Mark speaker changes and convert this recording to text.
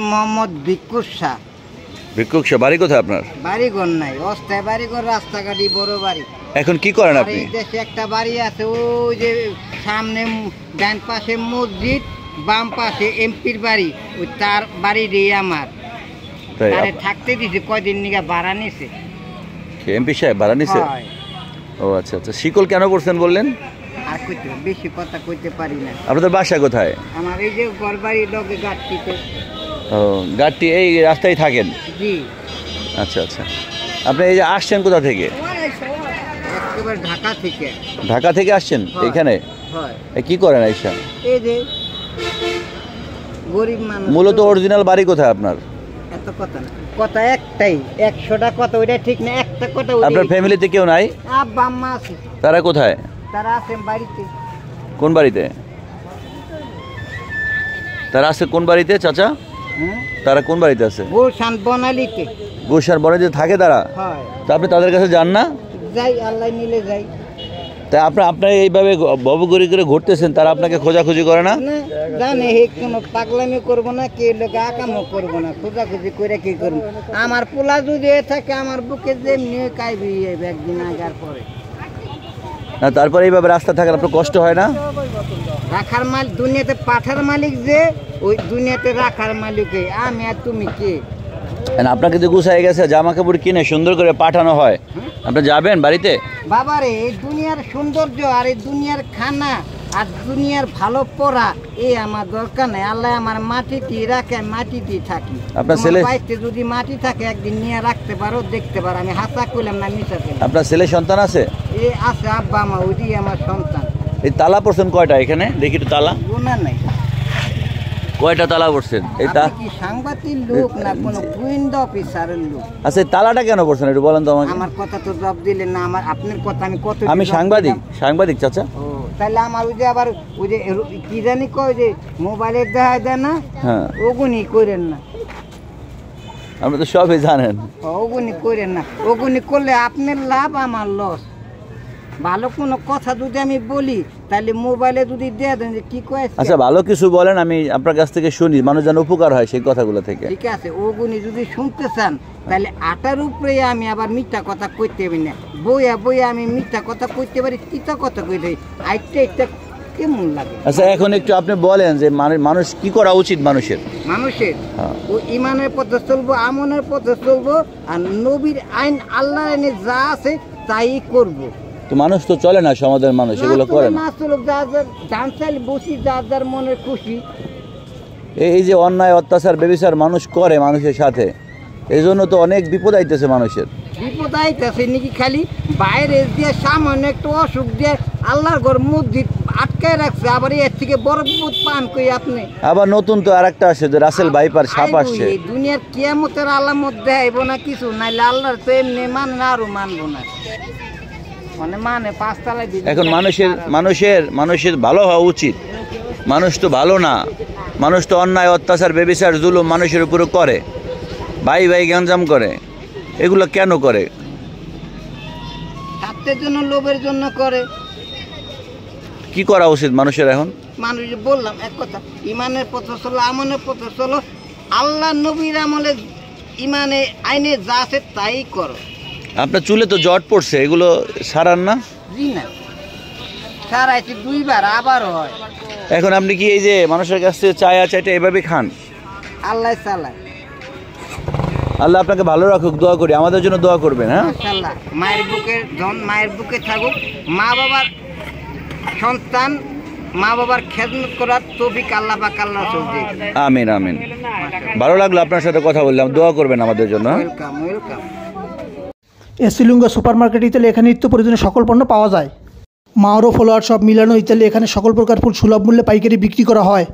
Speaker 1: মোহাম্মদ ভিক্ষুক শাহ।
Speaker 2: ভিক্ষুক শাহ, বাড়ি কোথায় আপনার?
Speaker 1: বাড়িঘর নাই, অস্থায়ী বাড়িঘর, রাস্তাঘাটি বড় বাড়ি।
Speaker 2: এখন কি করেন আপনি?
Speaker 1: দেশে একটা বাড়ি আছে, ওই যে সামনে ডান পাশে মসজিদ, বাম পাশে এমপির বাড়ি, ওই তার বাড়ি দিয়ে আমার তারে থাকতে দিছে, কয়দিন নিগা ভাড়া নিছে।
Speaker 2: এমপি সাহেব ভাড়া নিছে? ও আচ্ছা আচ্ছা। শিকল কেন করছেন বললেন?
Speaker 1: আর কইতে বেশি কথা কইতে পারি না।
Speaker 2: আপনাদের বাসা কোথায়?
Speaker 1: আমার এই যে ঘর বাড়ির লগে গাঁটটিতে।
Speaker 2: ও, গাঁটটি এই রাস্তায় থাকেন?
Speaker 1: জি।
Speaker 2: আচ্ছা আচ্ছা। আপনি এই যে আসছেন কোথা থেকে?
Speaker 1: একেবারে ঢাকা থেকে।
Speaker 2: ঢাকা থেকে আসছেন এখানে? কি করেন আইসা?
Speaker 1: এই যে গরিব মানুষ।
Speaker 2: মূলত অরিজিনাল বাড়ি কোথায় আপনার?
Speaker 1: এত কথা না, কথা একটাই, 100টা কথা ওইটা ঠিক না, একটা কথা।
Speaker 2: আপনার ফ্যামিলিতে কেউ নাই?
Speaker 1: আব্বা আম্মা আছে।
Speaker 2: তারা কোথায়?
Speaker 1: তারা আছে বাড়িতে।
Speaker 2: কোন বাড়িতে? তারা আছে কোন বাড়িতে চাচা? তারা কোন বাড়িতে আছে?
Speaker 1: গুলশান বনালীতে।
Speaker 2: গুলশান বনালীতে থাকে তারা? তা আপনি তাদের কাছে যান না?
Speaker 1: যাই, আল্লাহ নিলে যাই।
Speaker 2: তা আপনার এইভাবে ভবঘুরি করে ঘুরতেছেন, তারা আপনাকে খোঁজাখুঁজি করে না?
Speaker 1: জানে হে কোনো পাগলামি করবো না, কে লোক আকামও করবো না, খোঁজাখুঁজি করে কি করবো। আমার পোলা যদি থাকে আমার বুকে যেমনি কাইবি একদিন আগার পরে।
Speaker 2: না, তারপরে এইভাবে রাস্তা থাকলে আপনার কষ্ট হয় না?
Speaker 1: রাখার মালিক দুনিয়াতে, পাঠার মালিক যে, ওই দুনিয়াতে রাখার মালিক আমি আর তুমি কে?
Speaker 2: আপনাকে যে গুছাই গেছে, জামা কাপড় কিনে সুন্দর করে পাঠানো হয়, আপনি যাবেন বাড়িতে?
Speaker 1: বাবারে, এই দুনিয়ার সৌন্দর্য আর এই দুনিয়ার খানা আর দুনিয়ার ভালো পড়া এই আমার দরকার নেই। আল্লাহ আমার মাটিতে রাখে, মাটিতেই থাকি।
Speaker 2: আপনার ছেলে
Speaker 1: বাড়িতে যদি মাটি থাকে একদিন নিয়ে রাখতে পারো, দেখতে পারো। আমি হাসা করলাম না, মিশা করলাম।
Speaker 2: আপনার ছেলে সন্তান আছে?
Speaker 1: এই আছে, আব্বা মা, ওই আমার সন্তান।
Speaker 2: এই তালা পড়ছেন কয়টা এখানে? দেখি তো তালা।
Speaker 1: গোনা নাই।
Speaker 2: কয়টা তালা পড়ছেন?
Speaker 1: এটা কি সাংবাদিক লোক না কোনো গোয়েন্দা অফিসারের লোক?
Speaker 2: আচ্ছা, তালাটা কেন পড়ছেন একটু বলেন তো আমাকে।
Speaker 1: আমার কথা তো জবাব দিলেন না। আমার আপনার কথা আমি কত।
Speaker 2: আমি সাংবাদিক চাচা।
Speaker 1: ও, তাহলে আমার ওই যে আবার ওই যে কি জানি কয় যে মোবাইলের দেখা দেয় না,
Speaker 2: হ্যাঁ,
Speaker 1: ওগুনি করেন না।
Speaker 2: আপনি তো সবই জানেন।
Speaker 1: ওগুনি করেন না, ওগুনি করলে আপনার লাভ, আমার লস। ভালো কোনো কথা যদি আমি বলি তাহলে মোবাইলে যদি দিয়ে দেন যে কি কয়।
Speaker 2: আচ্ছা, ভালো কিছু বলেন, আমি আপনার কাছ থেকে শুনি, মানুষ যেন উপকার হয় সেই কথাগুলো থেকে।
Speaker 1: ঠিক আছে, ওগুনি যদি শুনতে চান তাহলে আটার উপরে আমি আবার মিথ্যা কথা কইতে পারি না। বইয়া বইয়া আমি মিথ্যা কথা কইতে পারি, তিতা কথা কইতে আইটা কেমন লাগে।
Speaker 2: আচ্ছা, এখন একটু আপনি বলেন যে মানুষ কি করা উচিত? মানুষের
Speaker 1: ও ইমানের পথে চলবো, আমনের পথে চলবো, আর নবীর আইন, আল্লাহর আইনে যা আছে তাই করবো।
Speaker 2: তো মানুষ তো চলে না, সমাজের মানুষ এগুলো করে না।
Speaker 1: ডান চাইলে বসি, যার যার মনের খুশি।
Speaker 2: এই যে অন্যায়, অত্যাচার, ব্যভিচার মানুষ করে মানুষের সাথে, এই জন্য তো অনেক বিপদ আইতেছে মানুষের।
Speaker 1: বিপদ আইতেছে নাকি? খালি বাইরে দিয়ে সামান্য একটু অসুখ দিয়ে আল্লাহর ঘর মসজিদ আটকায় রাখছে, আবার এর থেকে বড় বিপদ পান কই আপনি? আবার
Speaker 2: নতুন তো আরেকটা আসছে, যে রাসেল ভাইপার সাপ আসছে।
Speaker 1: দুনিয়ার কিয়ামতের আলামত দেখাইবো না কিছু, নাইলে আল্লাহর তো এমনি মানে না, আরো মানবো না। মানে 5 তলায়।
Speaker 2: এখন মানুষের ভালো হওয়া উচিত। মানুষ তো ভালো না, মানুষ তো অন্যায়, অত্যাচার, ব্যভিচার, জুলুম মানুষের উপরে করে, ভাই গঞ্জাম করে। এগুলো কেন করে?
Speaker 1: স্বার্থের জন্য, লোভের জন্য করে।
Speaker 2: কি করা উচিত মানুষের এখন?
Speaker 1: মানুষ বললাম এক কথা, ইমানের পথে চলো, আমনের পথে চলো, আল্লাহ নবীর আমলে ইমানে আইনে যা আছে তাই করো।
Speaker 2: আপনার চুলে তো জট পড়ছে, এগুলো সারান না?
Speaker 1: জি না, সারাইছি 2 বার, আবারও হয়।
Speaker 2: এখন আপনি কি এই যে মানুষের কাছ থেকে চাইটা এভাবে খান?
Speaker 1: আল্লাহ চালায়।
Speaker 2: আল্লাহ আপনাকে ভালো রাখুক, দোয়া করি, আমাদের জন্য দোয়া করবেন। হ্যাঁ,
Speaker 1: ইনশাআল্লাহ। মায়ের বুকে থাকুক, মা বাবার সন্তান, মা বাবার খেদমত করার তৌফিক আল্লাহ পাক আল্লাহ চলছে।
Speaker 2: আমিন আমিন। ভালো লাগলো আপনার সাথে কথা বললাম, দোয়া করবেন আমাদের জন্য।
Speaker 1: ওয়েলকাম।
Speaker 3: এসিলুঙ্গা সুপার মার্কেট ইতালি, এখানে নিত্য প্রয়োজনীয় সকল পণ্য পাওয়া যায়। মাওরো ফলোয়ার সব মিলানো ইতালি, এখানে সকল প্রকার ফুল সুলভ মূল্যে পাইকারি বিক্রি করা হয়।